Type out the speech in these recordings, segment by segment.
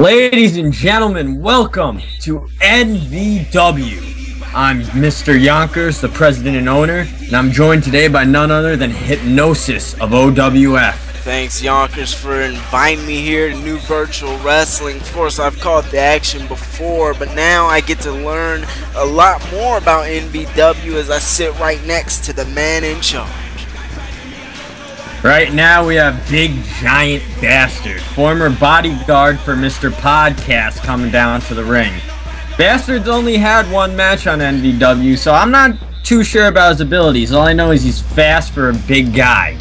Ladies and gentlemen, welcome to NVW. I'm Mr. Yonkers, the president and owner, and I'm joined today by none other than Hipnosis of OWF. Thanks, Yonkers, for inviting me here to New Virtual Wrestling. Of course, I've caught the action before, but now I get to learn a lot more about NVW as I sit right next to the man in charge. Right now we have Big Giant Bastard, former bodyguard for Mr. Podcast, coming down to the ring. Bastard's only had one match on NVW, so I'm not too sure about his abilities. All I know is he's fast for a big guy.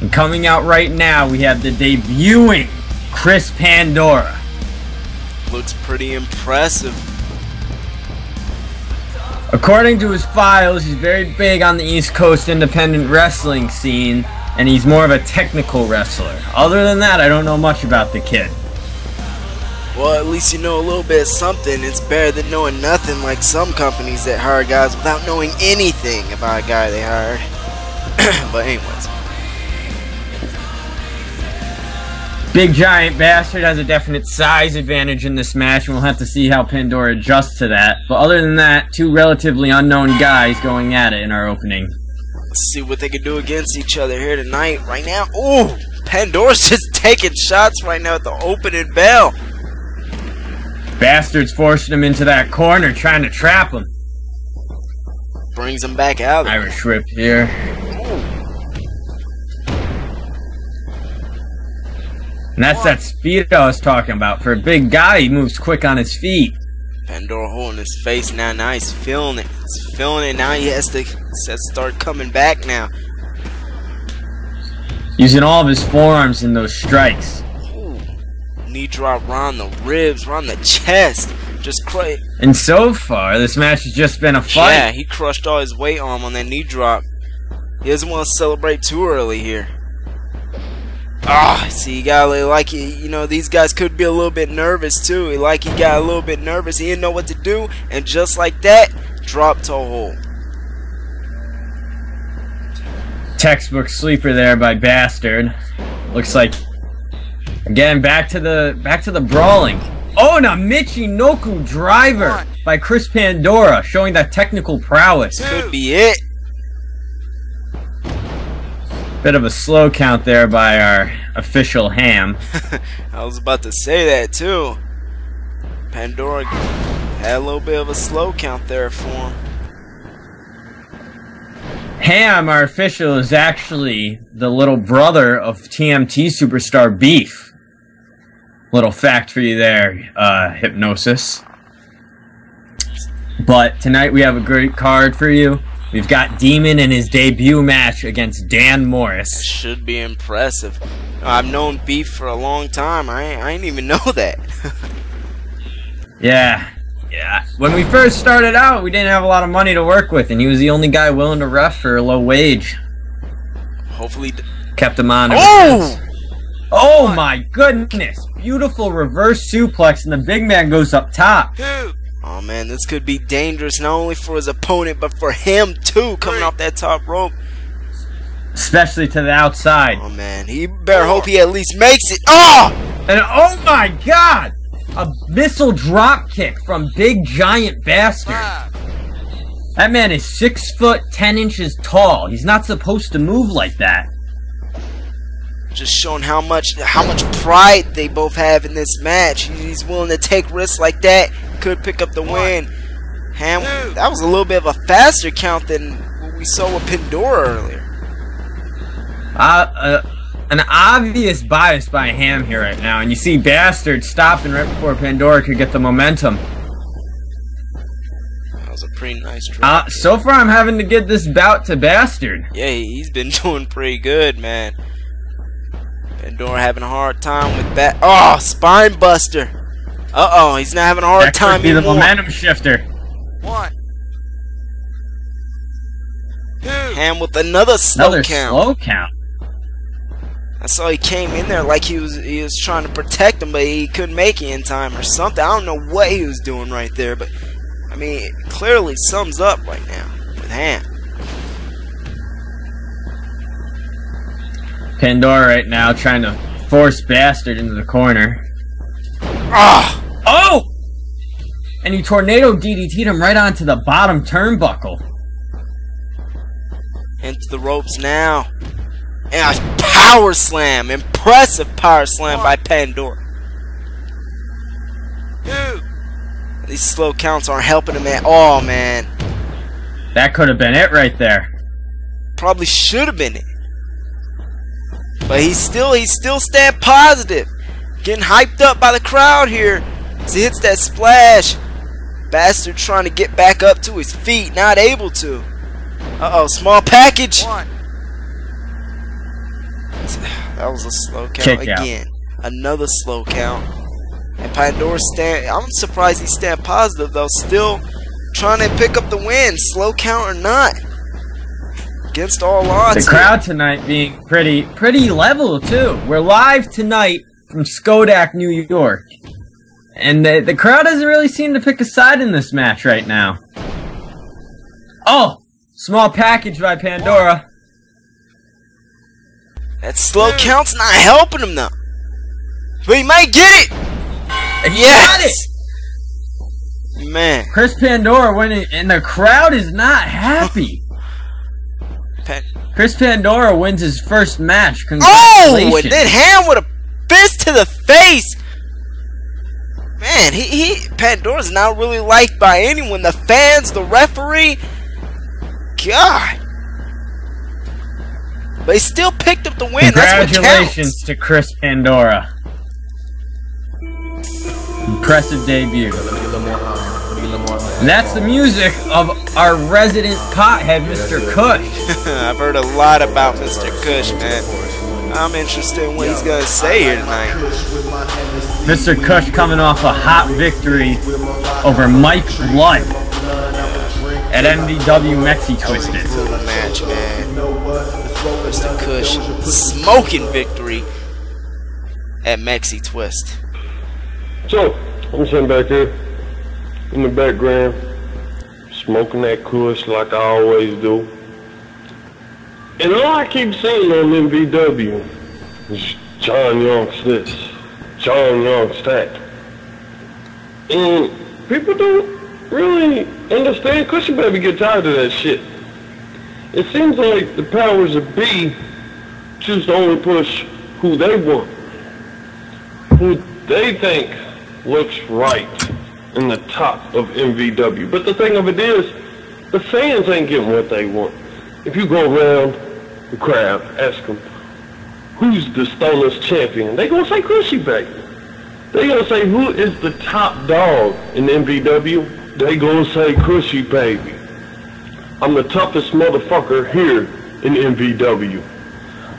And coming out right now, we have the debuting Chris Pandora. Looks pretty impressive. According to his files, he's very big on the East Coast independent wrestling scene, and he's more of a technical wrestler. Other than that, I don't know much about the kid. Well, at least you know a little bit of something. It's better than knowing nothing, like some companies that hire guys without knowing anything about a guy they hired. But anyways. Big Giant Bastard has a definite size advantage in this match, and we'll have to see how Pandora adjusts to that. But other than that, two relatively unknown guys going at it in our opening. Let's see what they can do against each other here tonight. Right now, ooh, Pandora's just taking shots right now at the opening bell. Bastard's forcing him into that corner, trying to trap him. Brings him back out. Irish whip here. And that's that speed I was talking about. For a big guy, he moves quick on his feet. Pandora holding his face now. Now he's feeling it. He's feeling it. Now he has to start coming back now. Using all of his forearms in those strikes. Ooh. Knee drop around the ribs, around the chest. Just crazy. And so far, this match has just been a fight. Yeah, he crushed all his weight on that knee drop. He doesn't want to celebrate too early here. Ah, see, you gotta like it. You know, these guys could be a little bit nervous too. He got a little bit nervous. He didn't know what to do, and just like that, dropped to a hole. Textbook sleeper there by Bastard. Looks like again back to the brawling. Oh, and a Michinoku driver by Chris Pandora, showing that technical prowess. Could be it. Bit of a slow count there by our official Ham. I was about to say that too. Pandora had a little bit of a slow count there for him. Ham, our official, is actually the little brother of TMT superstar Beef. Little fact for you there, Hipnosis. But tonight we have a great card for you. We've got Demon in his debut match against Dan Morris. Should be impressive. I've known Beef for a long time. I didn't even know that. Yeah. When we first started out, we didn't have a lot of money to work with, and he was the only guy willing to ref for a low wage. Hopefully, kept him on. Oh! Oh my goodness! Beautiful reverse suplex, and the big man goes up top. Oh man, this could be dangerous not only for his opponent, but for him too, coming off that top rope. Especially to the outside. Oh man, he better hope he at least makes it. Oh! And oh my god! A missile drop kick from Big Giant Bastard. That man is 6 foot 10 inches tall. He's not supposed to move like that. Just showing how much pride they both have in this match. He's willing to take risks like that. Could pick up the win. Ham, that was a little bit of a faster count than what we saw with Pandora earlier. An obvious bias by Ham here right now, and you see Bastard stopping right before Pandora could get the momentum. That was a pretty nice drop. So far I'm having to give this bout to Bastard. Yeah, he's been doing pretty good, man. Pandora having a hard time with that. Oh, spine buster. Uh-oh, he's not having a hard time anymore. That could be the momentum shifter. 1, 2. Ham with another slow count. I saw he came in there like he was trying to protect him, but he couldn't make it in time or something. I don't know what he was doing right there, but I mean, it clearly sums up right now with Ham. Pandora right now trying to forced Bastard into the corner. Ah! Oh! And he tornado DDT'd him right onto the bottom turnbuckle. Into the ropes now. And a power slam. Impressive power slam by Pandora. These slow counts aren't helping him at all, man. That could have been it right there. Probably should have been it. But he's still staying positive. Getting hyped up by the crowd here. As he hits that splash. Bastard trying to get back up to his feet. Not able to. Uh-oh, small package. That was a slow count again. Another slow count. And Pandora I'm surprised he's staying positive though. Still trying to pick up the win. Slow count or not. Against all odds. The crowd tonight being pretty level too. We're live tonight from Skodak, New York. And the crowd doesn't really seem to pick a side in this match right now. Oh! Small package by Pandora. That slow count's not helping him though. But he might get it! Yes! Man. Chris Pandora winning, and the crowd is not happy. Chris Pandora wins his first match. Congratulations. Oh! And then hand with a fist to the face! Man, Pandora's not really liked by anyone. The fans, the referee. God. But he still picked up the win. Congratulations to Chris Pandora. Impressive debut. And that's the music of our resident pothead, Mr. Kush. I've heard a lot about Mr. Kush, man. I'm interested in what he's going to say here tonight. Mr. Kush coming off a hot victory over Mike Blood at NVW Mexi Twisted. Match, man. Mr. Kush smoking victory at Mexi Twist. So, I'm sitting back here in the background, smoking that Kush like I always do. And all I keep seeing on NVW is John Young's this, John Young's that. And people don't really understand. Cushy Baby get tired of that shit. It seems like the powers that be choose to only push who they want, who they think looks right in the top of NVW. But the thing of it is, the fans ain't getting what they want. If you go around the crowd, ask them, who's the Stoners champion? They gonna say Cushy Baby. They gonna say, who is the top dog in NVW? They gonna say Cushy Baby. I'm the toughest motherfucker here in NVW.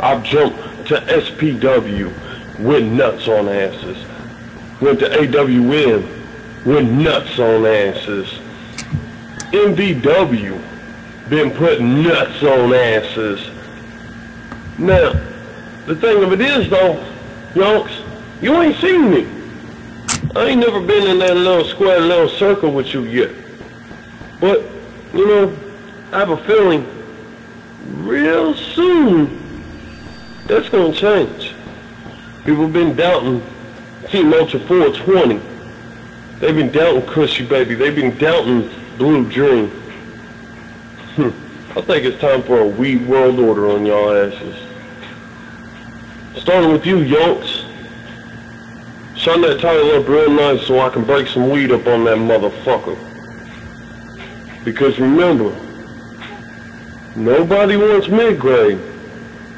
I've jumped to SPW, went nuts on asses. Went to AWN, went nuts on asses. NVW, been putting nuts on asses. Now, the thing of it is though, Yonks, you ain't seen me. I ain't never been in that little square little circle with you yet. But, you know, I have a feeling real soon that's gonna change. People been doubting Team Ultra 420. They've been doubting Cushy Baby. They've been doubting Blue Dream. I think it's time for a weed world order on y'all asses. Starting with you, Yonks. Shine that title up real nice so I can break some weed up on that motherfucker. Because remember, nobody wants mid-grade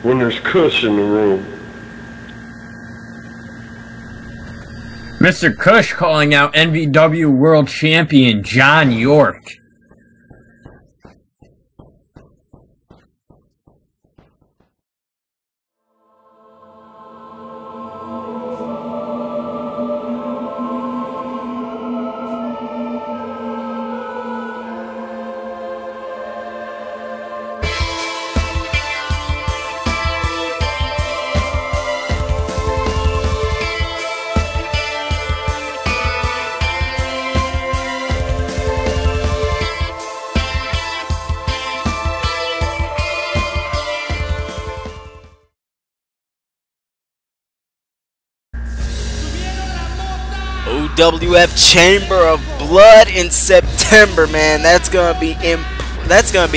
when there's Kush in the room. Mr. Kush calling out NVW World Champion John York. OWF Chamber of Blood in September, man. That's gonna be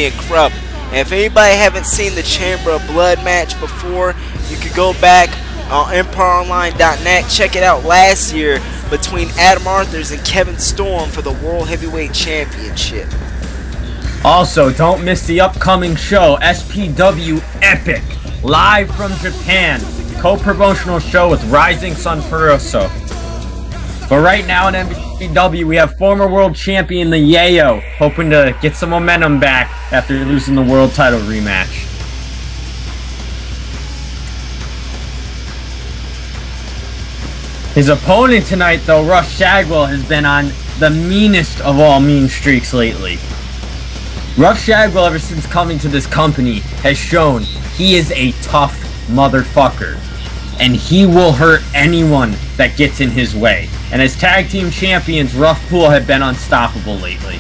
incredible. And if anybody haven't seen the Chamber of Blood match before, you could go back on EmpireOnline.net, check it out last year between Adam Arthurs and Kevin Storm for the World Heavyweight Championship. Also, don't miss the upcoming show, SPW Epic, live from Japan, co-promotional show with Rising Sun Furuso. But right now in NVW, we have former world champion the Yayo, hoping to get some momentum back after losing the world title rematch. His opponent tonight, though, Ruff Shagwell, has been on the meanest of all mean streaks lately. Ruff Shagwell, ever since coming to this company, has shown he is a tough motherfucker. And he will hurt anyone that gets in his way. And as tag team champions, Ruff Pool have been unstoppable lately.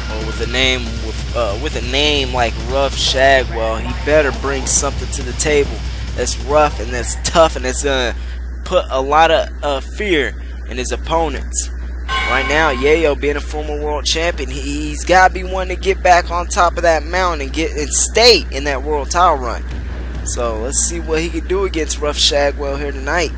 Well, with a name like Ruff Shagwell, he better bring something to the table that's rough and that's tough and that's gonna put a lot of fear in his opponents. Right now, Yayo, being a former world champion, he's got to be one to get back on top of that mountain and stay in that world title run. So let's see what he can do against Ruff Shagwell here tonight.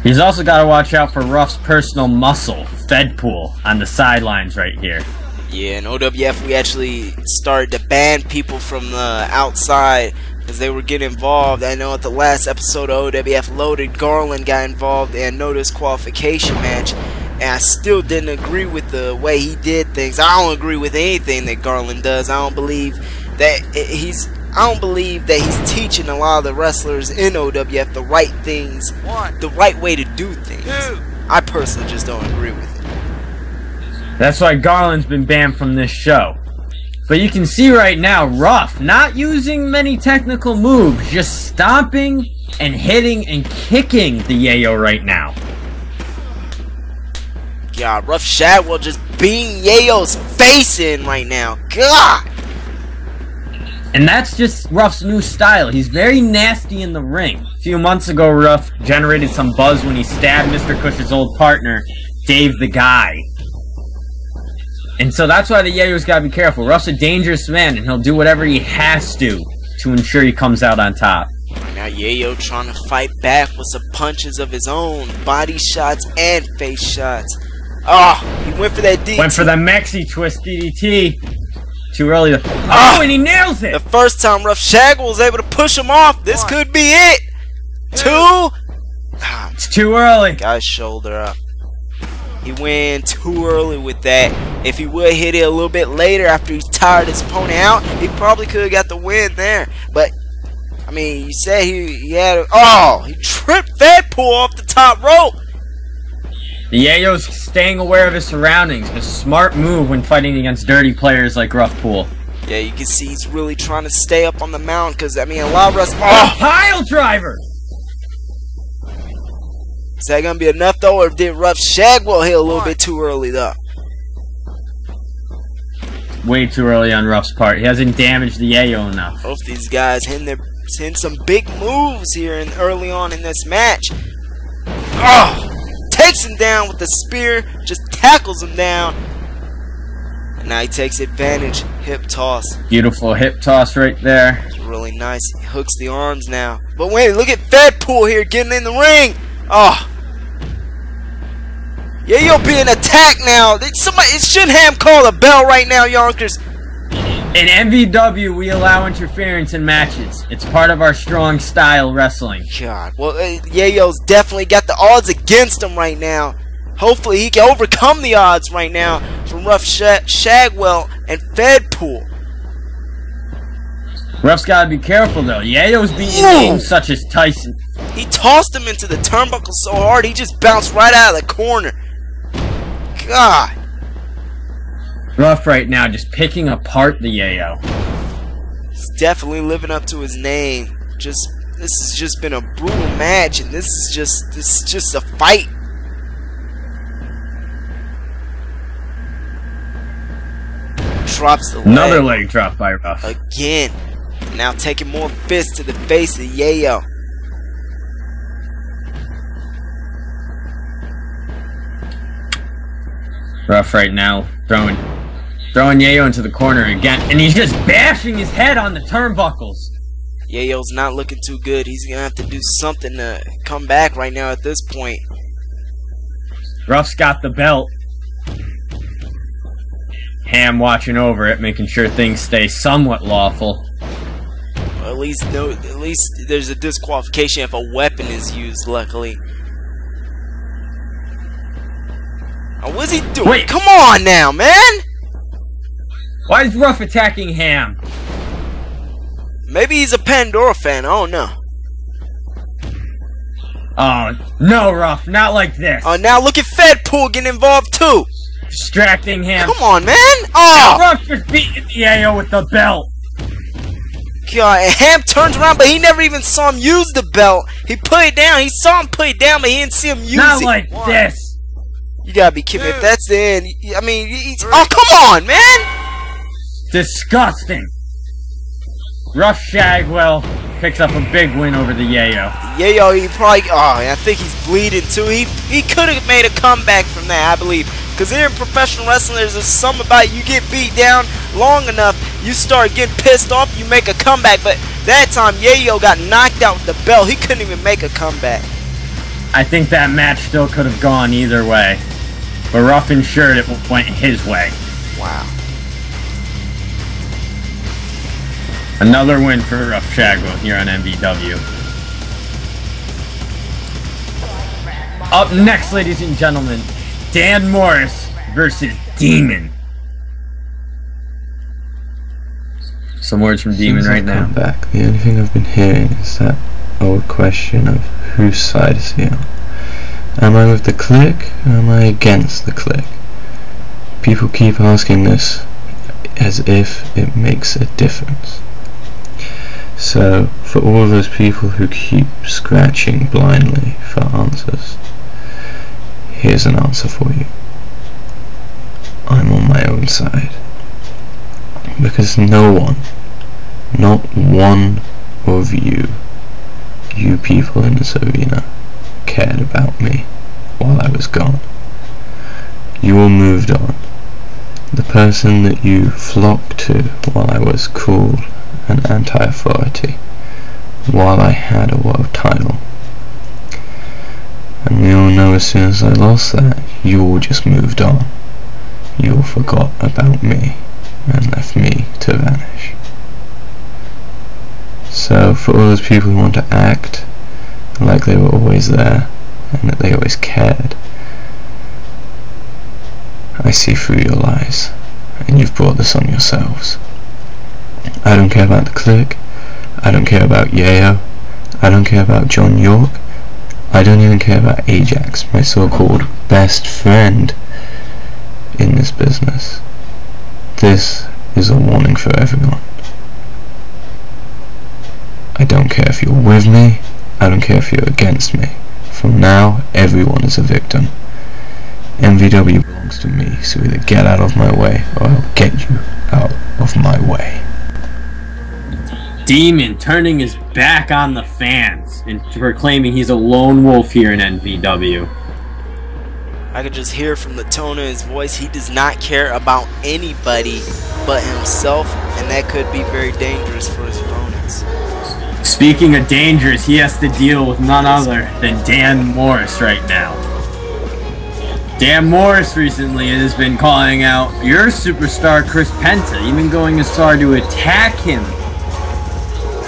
He's also got to watch out for Ruff's personal muscle, Fedpool, on the sidelines right here. Yeah, in OWF we actually started to ban people from the outside because they were getting involved. I know at the last episode of OWF Loaded, Garland got involved in a no disqualification match, and I still didn't agree with the way he did things. I don't agree with anything that Garland does. I don't believe that he's teaching a lot of the wrestlers in OWF the right things, the right way to do things. I personally just don't agree with it. That's why Garland's been banned from this show. But you can see right now, Ruff not using many technical moves, just stomping and hitting and kicking the Yayo right now. God, Ruff Shagwell just beating Yayo's face in right now. God! And that's just Ruff's new style. He's very nasty in the ring. A few months ago, Ruff generated some buzz when he stabbed Mr. Kush's old partner, Dave the Guy. And so that's why the Yayo's got to be careful. Ruff's a dangerous man, and he'll do whatever he has to ensure he comes out on top. Now Yayo trying to fight back with some punches of his own, body shots and face shots. Oh, he went for that DDT. Went for the Mexi Twist DDT. Too early to... Oh, and he nails it! The first time Ruff Shagwell was able to push him off. This could be it. Two. It's too early. Got his shoulder up. He went too early with that. If he would hit it a little bit later after he tired his opponent out, he probably could have got the win there. But, I mean, you said he had a... Oh, he tripped Fedpool off the top rope. The Yayo's staying aware of his surroundings. A smart move when fighting against dirty players like Ruff Pool. Yeah, you can see he's really trying to stay up on the mountain because, I mean, a lot of us... Oh, pile driver! Is that going to be enough, though, or did Ruff Shagwell hit a little bit too early, though? Way too early on Ruff's part. He hasn't damaged the Yayo enough. Both these guys hitting some big moves here early on in this match. Oh! Takes him down with the spear, just tackles him down. And now he takes advantage. Hip toss. Beautiful hip toss right there. It's really nice. He hooks the arms now. But wait, look at Fedpool here getting in the ring. Oh. Yayo being attacked now. Somebody, it shouldn't have him call a bell right now, Yonkers. In NVW, we allow interference in matches. It's part of our strong style wrestling. God, well, Yayo's definitely got the odds against him right now. Hopefully, he can overcome the odds right now from Ruff Shagwell and Fedpool. Ruff's got to be careful, though. Yayo's beating names such as Tyson. He tossed him into the turnbuckle so hard, he just bounced right out of the corner. God. Ruff right now just picking apart the Yayo. He's definitely living up to his name. This has just been a brutal match, and this is just a fight. Drops the leg. Another leg drop by Ruff. Again. Now taking more fists to the face of Yayo. Ruff right now, throwing Yayo into the corner again, and he's just bashing his head on the turnbuckles. Yayo's not looking too good. He's gonna have to do something to come back right now at this point. Ruff's got the belt. Ham watching over it, making sure things stay somewhat lawful. Well, at least there's a disqualification if a weapon is used, luckily. Oh, what's he doing? Wait. Come on now, man! Why is Ruff attacking Ham? Maybe he's a Pandora fan, I don't know. Oh, no, Ruff, not like this. Oh, now look at Fedpool getting involved too! Distracting Ham. Come on, man! Oh! Ruff just beating Yayo with the belt. God, and Ham turns around, but he never even saw him use the belt. He put it down. He saw him put it down, but he didn't see him use it. Not like this. You gotta be kidding me. If that's the end, I mean, oh, come on, man! Disgusting. Ruff Shagwell picks up a big win over the Yayo. Yayo, he probably, I think he's bleeding too. He could have made a comeback from that, I believe. Because here in professional wrestling, there's something about you get beat down long enough, you start getting pissed off, you make a comeback. But that time, Yayo got knocked out with the belt. He couldn't even make a comeback. I think that match still could have gone either way. But Ruff ensured it went his way. Wow. Another win for Ruff Shagwell here on NVW. Up next, ladies and gentlemen, Dan Morris versus Demon. Some words from Demon right now. Back. The only thing I've been hearing is that old question of whose side is he on. Am I with the clique or am I against the clique? People keep asking this as if it makes a difference. So, for all those people who keep scratching blindly for answers, here's an answer for you. I'm on my own side. Because no one, not one of you people in this arena, cared about me while I was gone. You all moved on. The person that you flocked to while I was cruel and anti-authority, while I had a world title. And we all know as soon as I lost that, you all just moved on. You all forgot about me and left me to vanish. So for all those people who want to act like they were always there and that they always cared, I see through your lies, and you've brought this on yourselves. I don't care about the clique, I don't care about Yayo, I don't care about John York, I don't even care about Ajax, my so-called best friend in this business. This is a warning for everyone. I don't care if you're with me, I don't care if you're against me. From now, everyone is a victim. NVW belongs to me, so either get out of my way or I'll get you out of my way. Demon turning his back on the fans and proclaiming he's a lone wolf here in NVW. I could just hear from the tone of his voice, he does not care about anybody but himself, and that could be very dangerous for his opponents. Speaking of dangerous, he has to deal with none other than Dan Morris right now. Dan Morris recently has been calling out your superstar Chris Penta, even going as far to attack him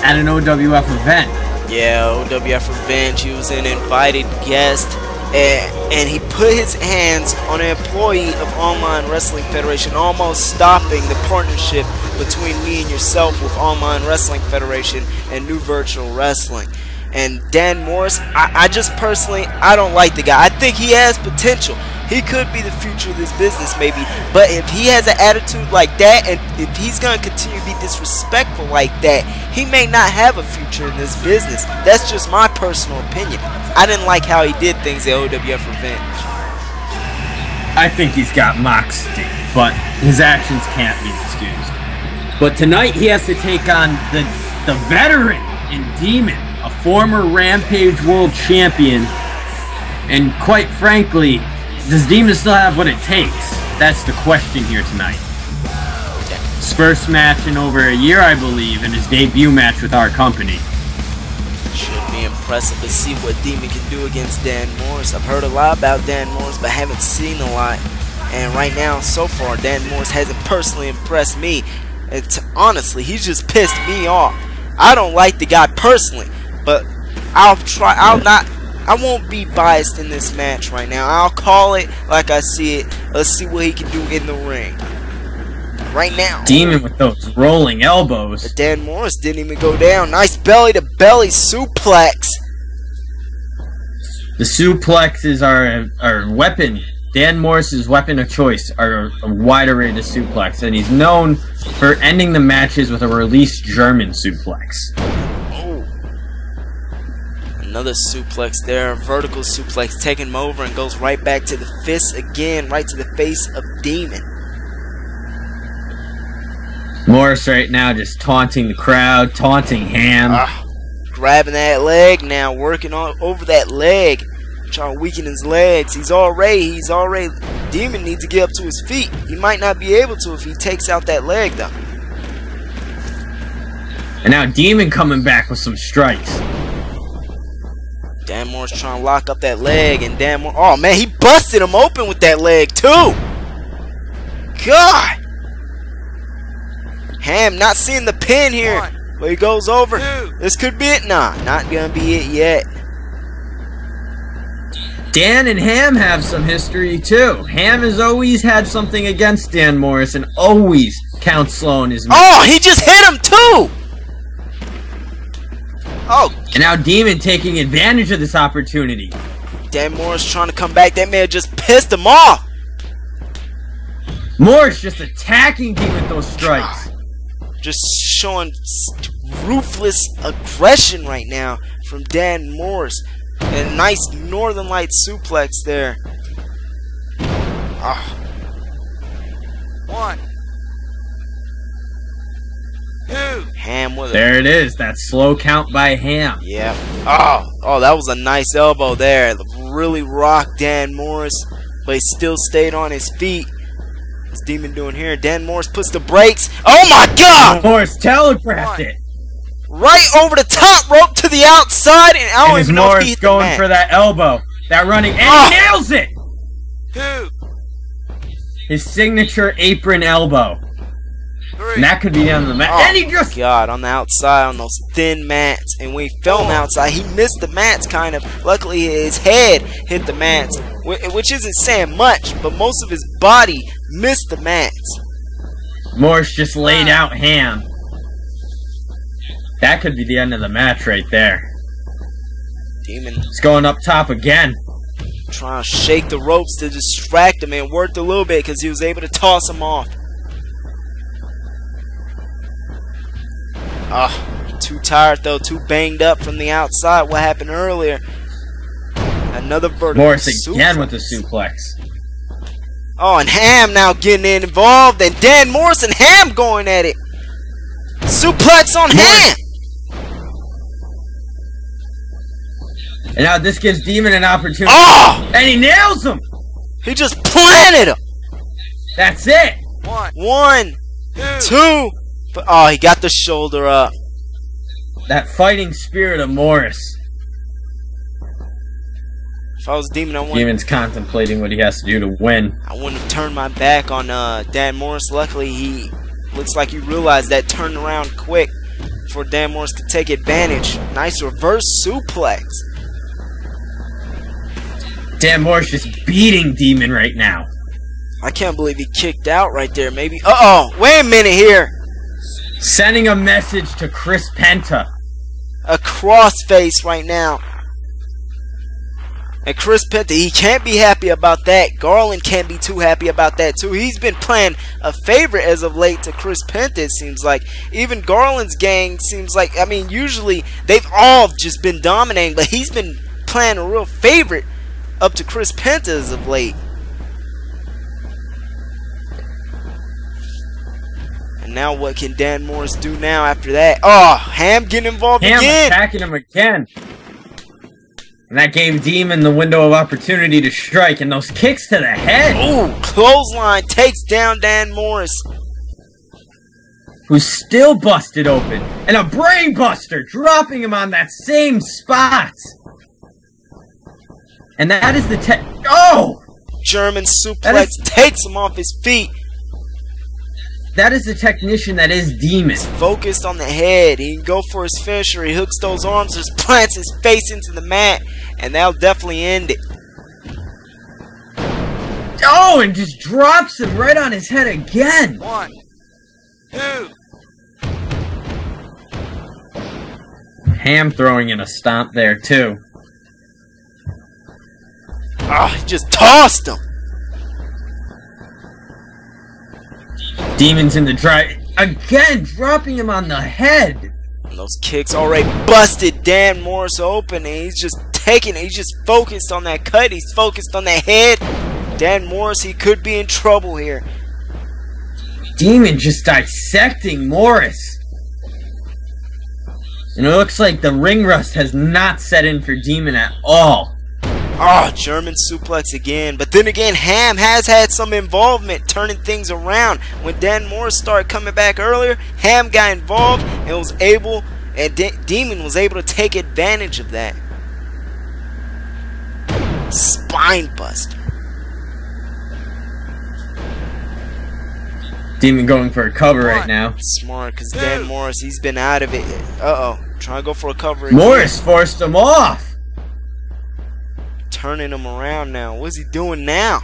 at an OWF event. Yeah, OWF event, he was an invited guest, and he put his hands on an employee of Online Wrestling Federation, almost stopping the partnership between me and yourself with Online Wrestling Federation and New Virtual Wrestling. And Dan Morris, I just personally, I don't like the guy. I think he has potential. He could be the future of this business, maybe. But if he has an attitude like that, and if he's going to continue to be disrespectful like that, he may not have a future in this business. That's just my personal opinion. I didn't like how he did things at OWF Revenge. I think he's got moxie, but his actions can't be excused. But tonight he has to take on the veteran in Demon, a former Rampage World Champion, and quite frankly, does Demon still have what it takes? That's the question here tonight. His first match in over a year, I believe, and his debut match with our company. Should be impressive to see what Demon can do against Dan Morris. I've heard a lot about Dan Morris, but haven't seen a lot. And right now, so far, Dan Morris hasn't personally impressed me. Honestly, he's just pissed me off. I don't like the guy personally, but I won't be biased in this match right now. I'll call it like I see it. Let's see what he can do in the ring. Right now. Demon with those rolling elbows. But Dan Morris didn't even go down. Nice belly-to-belly suplex. The suplexes are a weapon. Dan Morris's weapon of choice are a wide array of suplex, and he's known for ending the matches with a released German suplex. Oh. Another suplex there, vertical suplex, taking him over and goes right back to the fist again, right to the face of Demon. Morris right now just taunting the crowd, taunting Ham. Grabbing that leg now, working on over that leg. Trying to weaken his legs. He's already Demon needs to get up to his feet. He might not be able to if he takes out that leg though. And now Demon coming back with some strikes. Dan Morris trying to lock up that leg, and Dan Morris, oh man, he busted him open with that leg too. God. Ham not seeing the pin here. But he goes over. This could be it. Nah, not gonna be it yet. Dan and Ham have some history too. Ham has always had something against Dan Morris and always counts slow in his match. Oh, he just hit him too! Oh. And now Demon taking advantage of this opportunity. Dan Morris trying to come back. That man just pissed him off. Morris just attacking Demon with those strikes. Just showing ruthless aggression right now from Dan Morris. And a nice Northern Lights suplex there. Oh. 1, 2. Ham with it. There it is. That slow count by Ham. Yeah. Oh, that was a nice elbow there. Really rocked Dan Morris, but he still stayed on his feet. What's Demon doing here? Dan Morris puts the brakes. Oh my God! Morris telegraphed it. Right over the top rope to the outside, and I don't even know if he hit the mat. Going for that elbow, that running, and he nails it. 2. His signature apron elbow. 3. And that could be on the mat. Oh, and he just God, on the outside, on those thin mats, and when he fell on the outside, he missed the mats kind of. Luckily, his head hit the mats, which isn't saying much, but most of his body missed the mats. Morris just laid out Ham. That could be the end of the match right there. Demon. It's going up top again. Trying to shake the ropes to distract him, and it worked a little bit because he was able to toss him off. Too tired though, too banged up from the outside. What happened earlier? Another vertical Morris again with the suplex. Oh, and Ham now getting involved, and Dan Morris and Ham going at it. Suplex on Ham. And now this gives Demon an opportunity. Oh! And he nails him! He just planted him! That's it! 1, 2. But, oh, he got the shoulder up. That fighting spirit of Morris. If I was Demon, I wouldn't. Demon's contemplating what he has to do to win. I wouldn't have turned my back on Dan Morris. Luckily, he looks like he realized that, turned around quick before Dan Morris could take advantage. Nice reverse suplex. Dan Morris just beating Demon right now. I can't believe he kicked out right there. Maybe. Uh-oh. Wait a minute here. Sending a message to Chris Penta. A crossface right now. And Chris Penta, he can't be happy about that. Garland can't be too happy about that too. He's been playing a favorite as of late to Chris Penta, it seems like. Even Garland's gang seems like, I mean, usually they've all just been dominating, but he's been playing a real favorite up to Chris Penta as of late. And now what can Dan Morris do now after that? Oh, Ham getting involved again. Ham attacking him again. And that gave Demon the window of opportunity to strike, and those kicks to the head. Ooh, clothesline takes down Dan Morris, who's still busted open. And a brain buster, dropping him on that same spot. And that is the oh! German suplex takes him off his feet. That is the technician that is Demon. He's focused on the head. He can go for his finisher. He hooks those arms, just plants his face into the mat, and that'll definitely end it. Oh, and just drops him right on his head again. 1, 2. Ham throwing in a stomp there, too. Oh, he just tossed him. Demon's in the drive. Again, dropping him on the head. And those kicks already busted Dan Morris open, and he's just taking it. He's just focused on that cut. He's focused on that head. Dan Morris, he could be in trouble here. Demon just dissecting Morris. And it looks like the ring rust has not set in for Demon at all. Oh, German suplex again. But then again, Ham has had some involvement turning things around. When Dan Morris started coming back earlier, Ham got involved and was able, and Demon was able to take advantage of that. Spine buster. Demon going for a cover right now. Smart, because Dan Morris, he's been out of it. Uh-oh. Trying to go for a cover again. Morris forced him off. Turning him around now. What's he doing now?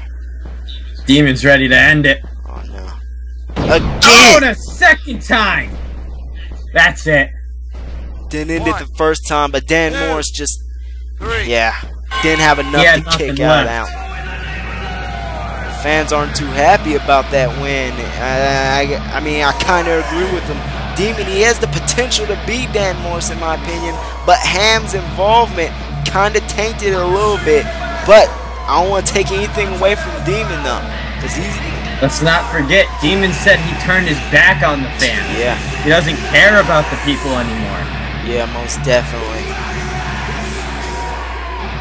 Demon's ready to end it. Oh, no. Again! Oh, and a second time! That's it. Didn't end it the first time, but Dan Morris just... Yeah. Didn't have enough to kick out of that one. Fans aren't too happy about that win. I mean, I kind of agree with him. Demon, he has the potential to beat Dan Morris, in my opinion, but Ham's involvement kind of tainted it a little bit. But I don't want to take anything away from Demon, though, because he's... Let's not forget, Demon said he turned his back on the fans. Yeah. He doesn't care about the people anymore. Yeah, most definitely.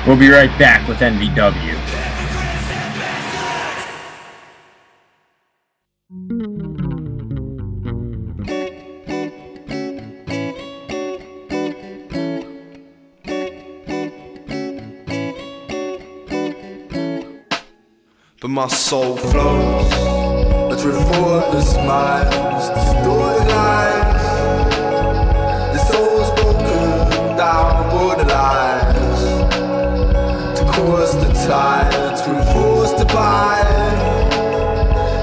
We'll be right back with NVW. But my soul flows, a drift for the smiles, the storylines. The soul's broken down borderlines to cause the tide to enforce the bind.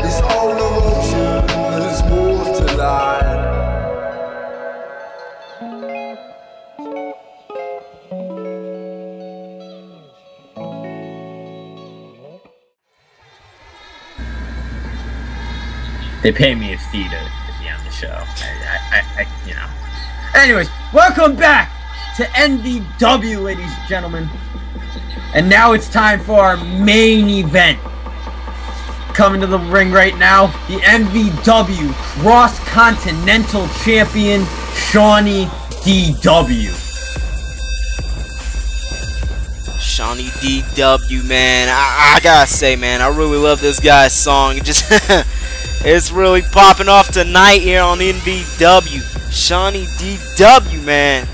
This all emotion has moved to light. They pay me a fee to be on the show. You know. Anyways, welcome back to NVW, ladies and gentlemen. And now it's time for our main event. Coming to the ring right now, the NVW Cross-Continental Champion, Shaunie DW. Shaunie DW, man. I gotta say, man, I really love this guy's song. It just... It's really popping off tonight here on NVW. Shaunie DW, man.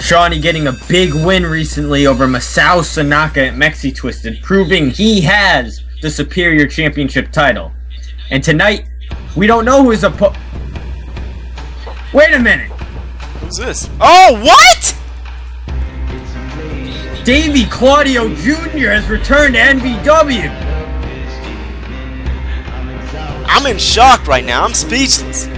Shaunie getting a big win recently over Masao Tanaka at Mexi Twisted, proving he has the superior championship title. And tonight, we don't know who his Wait a minute. Who's this? Oh, what? Davey Claudio Jr. has returned to NVW. I'm in shock right now. I'm speechless.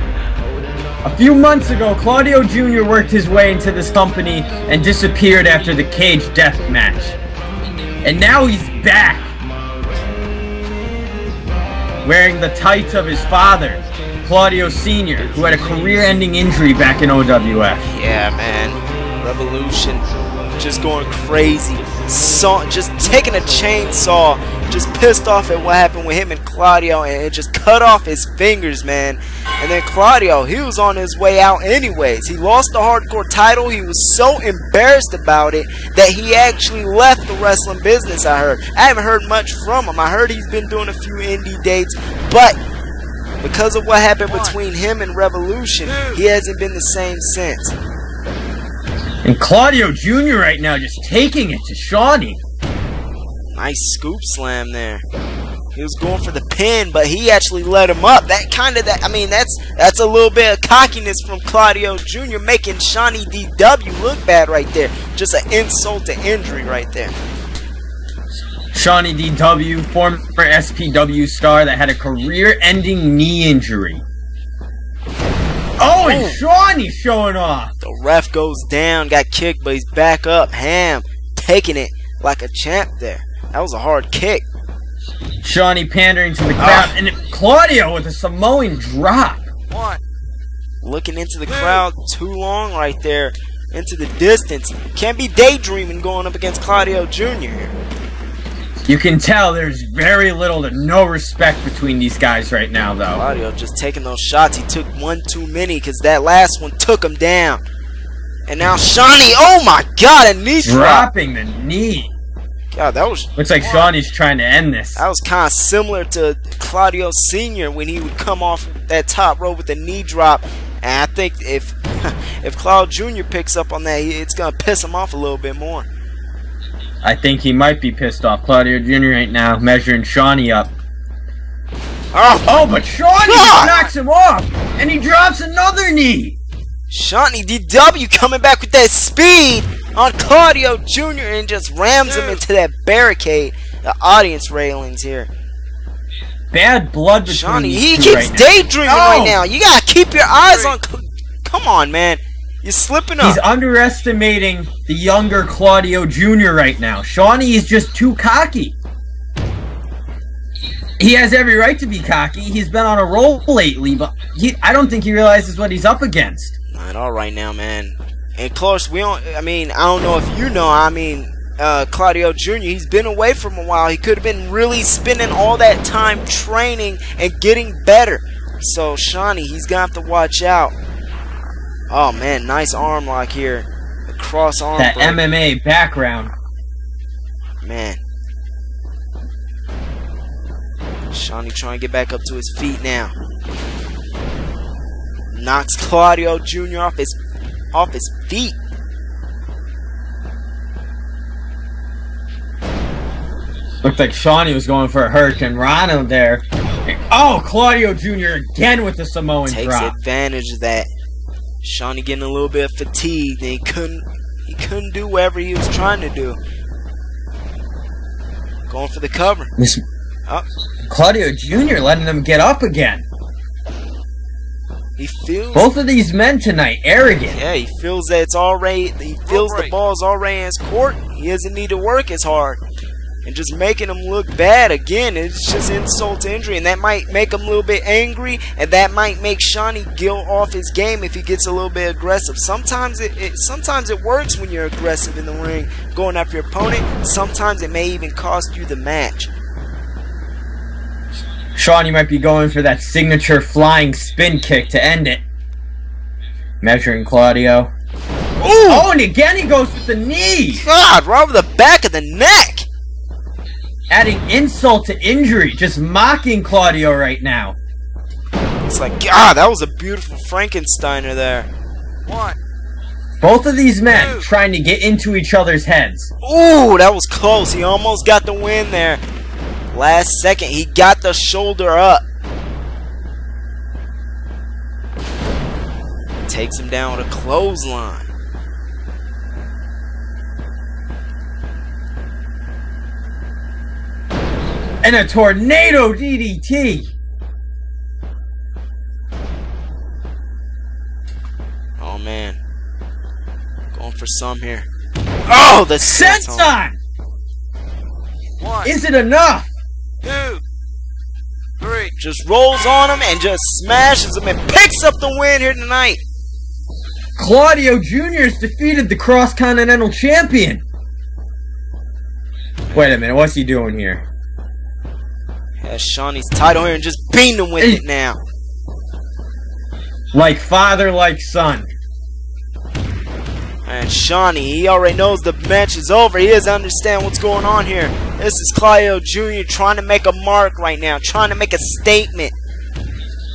A few months ago, Claudio Jr. worked his way into this company and disappeared after the cage death match. And now he's back, wearing the tights of his father, Claudio Sr., who had a career-ending injury back in OWF. Yeah, man. Revolution. Just going crazy. Just taking a chainsaw just pissed off at what happened with him and Claudio, and it just cut off his fingers, man. And then Claudio, he was on his way out anyways. He lost the hardcore title. He was so embarrassed about it that he actually left the wrestling business, I heard. I haven't heard much from him. I heard he's been doing a few indie dates, but because of what happened between him and Revolution, he hasn't been the same since. And Claudio Jr. right now just taking it to Shaunie. Nice scoop slam there. He was going for the pin, but he actually let him up. That's a little bit of cockiness from Claudio Jr. making Shaunie DW look bad right there. Just an insult to injury right there. Shaunie DW, former SPW star that had a career-ending knee injury. Oh, and Shaunie showing off. The ref goes down, got kicked, but he's back up. Ham taking it like a champ there. That was a hard kick. Shaunie pandering to the crowd, and Claudio with a Samoan drop. Looking into the crowd too long right there, into the distance. Can't be daydreaming going up against Claudio Jr. here. You can tell there's very little to no respect between these guys right now, though. Claudio just taking those shots. He took one too many because that last one took him down. And now Shaunie, oh my God, a knee drop. Dropping the knee. God, that was... Looks like Shaunie's trying to end this. That was kind of similar to Claudio Sr. when he would come off that top rope with a knee drop. And I think if Claudio Jr. picks up on that, it's going to piss him off a little bit more. I think he might be pissed off. Claudio Jr. right now measuring Shaunie up. Oh, but Shaunie knocks him off, and he drops another knee. Shaunie DW coming back with that speed on Claudio Jr. and just rams him into that barricade, the audience railings here. Bad blood between Shaunie, these he two keeps right daydreaming right now. You gotta keep your eyes on. Come on, man. You're slipping up. He's underestimating the younger Claudio Jr. right now. Shaunie is just too cocky. He has every right to be cocky. He's been on a roll lately, but I don't think he realizes what he's up against. Not all right now, man. And of course, I don't know if you know, Claudio Jr., he's been away from a while. He could have been really spending all that time training and getting better. So, Shaunie, he's going to have to watch out. Oh, man, nice arm lock here. The cross arm that break. MMA background. Man. Shaunie trying to get back up to his feet now. Knocks Claudio Jr. off his feet. Looked like Shaunie was going for a Hurricane Rana there. Oh, Claudio Jr. again with the Samoan Takes drop. advantage of that. Shaunie getting a little bit fatigued, and he couldn't do whatever he was trying to do. Going for the cover. Claudio Jr. letting them get up again. He feels both of these men tonight arrogant. Yeah, he feels that it's already. He feels the ball's already in his court. He doesn't need to work as hard. And just making him look bad again, it's just insult to injury, and that might make him a little bit angry, and that might make Shaunie go off his game if he gets a little bit aggressive. Sometimes it works when you're aggressive in the ring, going after your opponent. Sometimes it may even cost you the match. Shaunie might be going for that signature flying spin kick to end it. Measuring Claudio. Ooh! Oh, and again he goes with the knee. God, right over the back of the neck. Adding insult to injury, just mocking Claudio right now. It's like, God, that was a beautiful Frankensteiner there. Both of these men trying to get into each other's heads. Ooh, that was close. He almost got the win there. Last second, he got the shoulder up. Takes him down with a clothesline. And a tornado DDT. Oh, man. Going for some here. Oh, the senton! Is it enough? 2, 3. Just rolls on him and just smashes him and picks up the win here tonight. Claudio Jr. has defeated the Cross-Continental Champion. Wait a minute, what's he doing here? Has Shaunie's title here and just beating him with it now. Like father, like son. And Shaunie, he already knows the match is over. He doesn't understand what's going on here. This is Claudio Jr. trying to make a mark right now. Trying to make a statement.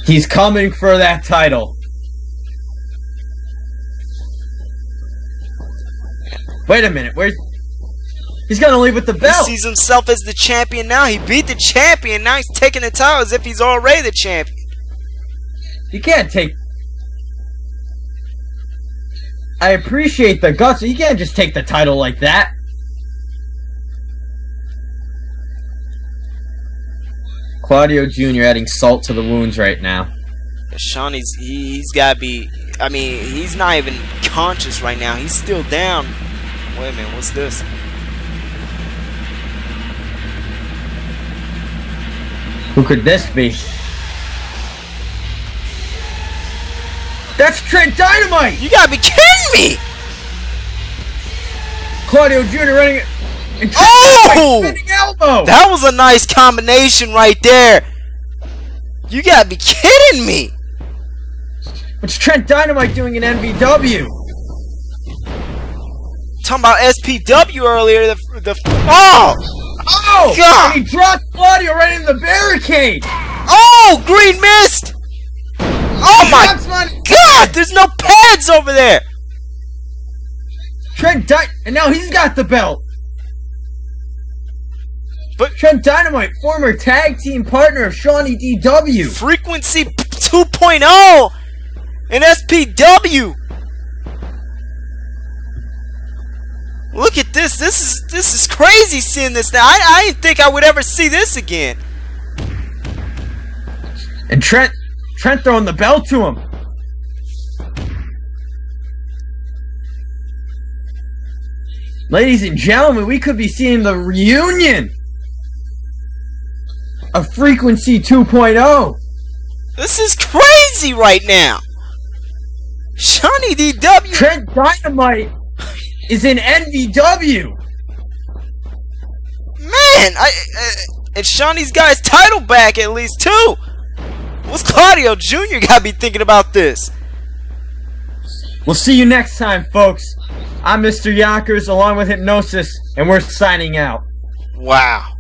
He's coming for that title. Wait a minute, he's gonna leave with the belt. He sees himself as the champion now. He beat the champion. Now he's taking the title as if he's already the champion. You can't take... I appreciate the guts, but you can't just take the title like that. Claudio Jr. adding salt to the wounds right now. Shaunie's, he's gotta be... I mean, he's not even conscious right now. He's still down. Wait a minute, what's this? Who could this be? That's Trent Dynamite! You gotta be kidding me! Claudio Jr. running it. And Oh! spinning elbow! That was a nice combination right there. You gotta be kidding me! What's Trent Dynamite doing in NVW? Talking about SPW earlier. Oh! Oh! God! And he dropped Claudio right into the barricade! Oh! Green mist! Oh my God! There's no pads over there! And now he's got the belt! But Trent Dynamite, former tag team partner of Shaunie DW! Frequency 2.0 in SPW! Look at this. This is crazy seeing this now. I didn't think I would ever see this again. And Trent throwing the belt to him. Ladies and gentlemen, we could be seeing the reunion of Frequency 2.0. This is crazy right now. Shaunie DW. Trent Dynamite is in NVW. Man, and Shaunie's got his title back at least too. What's Claudio Jr. got to be thinking about this? We'll see you next time, folks. I'm Mr. Yonkers along with Hipnosis, and we're signing out. Wow.